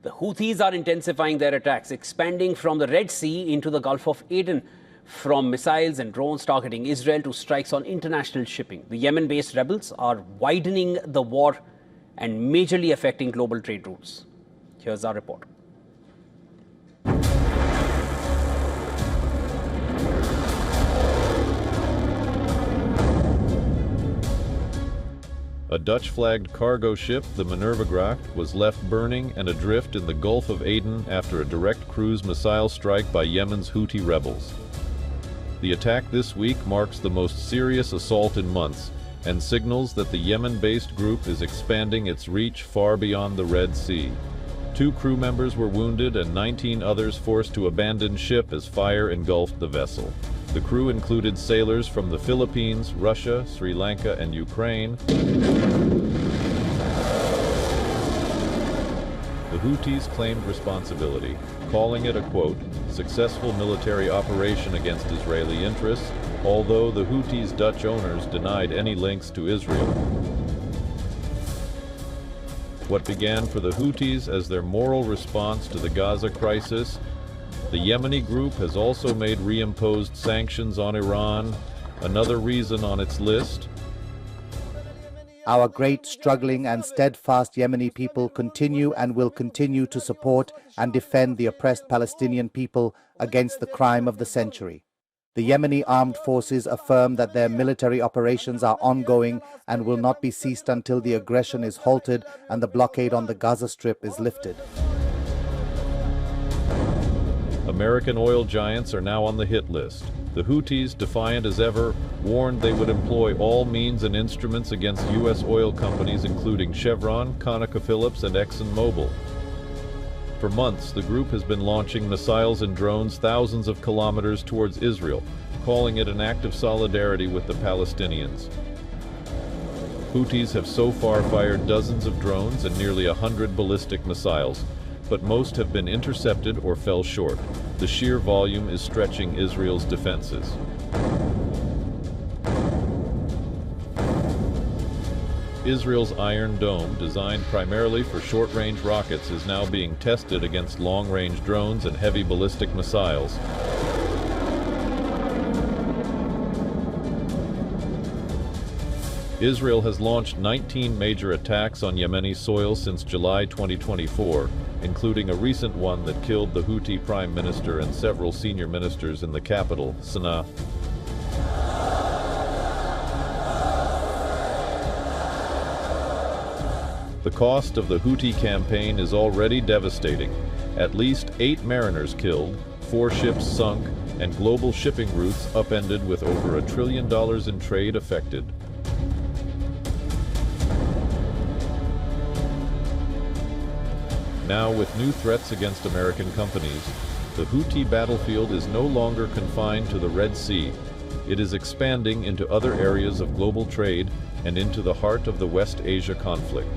The Houthis are intensifying their attacks, expanding from the Red Sea into the Gulf of Aden, from missiles and drones targeting Israel to strikes on international shipping. The Yemen-based rebels are widening the war and majorly affecting global trade routes. Here's our report. A Dutch-flagged cargo ship, the Minerva-Gracht, was left burning and adrift in the Gulf of Aden after a direct cruise missile strike by Yemen's Houthi rebels. The attack this week marks the most serious assault in months and signals that the Yemen-based group is expanding its reach far beyond the Red Sea. 2 crew members were wounded and 19 others forced to abandon ship as fire engulfed the vessel. The crew included sailors from the Philippines, Russia, Sri Lanka, and Ukraine. The Houthis claimed responsibility, calling it a, quote, successful military operation against Israeli interests, although the Houthis' Dutch owners denied any links to Israel. What began for the Houthis as their moral response to the Gaza crisis, the Yemeni group has also made reimposed sanctions on Iran, another reason on its list. Our great, struggling and steadfast Yemeni people continue and will continue to support and defend the oppressed Palestinian people against the crime of the century. The Yemeni armed forces affirm that their military operations are ongoing and will not be ceased until the aggression is halted and the blockade on the Gaza Strip is lifted. American oil giants are now on the hit list. The Houthis, defiant as ever, warned they would employ all means and instruments against U.S. oil companies including Chevron, ConocoPhillips, and ExxonMobil. For months, the group has been launching missiles and drones thousands of kilometers towards Israel, calling it an act of solidarity with the Palestinians. Houthis have so far fired dozens of drones and nearly 100 ballistic missiles, but most have been intercepted or fell short. The sheer volume is stretching Israel's defenses. Israel's Iron Dome, designed primarily for short-range rockets, is now being tested against long-range drones and heavy ballistic missiles. Israel has launched 19 major attacks on Yemeni soil since July 2024, including a recent one that killed the Houthi prime minister and several senior ministers in the capital, Sanaa. The cost of the Houthi campaign is already devastating. At least 8 mariners killed, 4 ships sunk, and global shipping routes upended with over $1 trillion in trade affected. Now, with new threats against American companies, the Houthi battlefield is no longer confined to the Red Sea. It is expanding into other areas of global trade and into the heart of the West Asia conflict.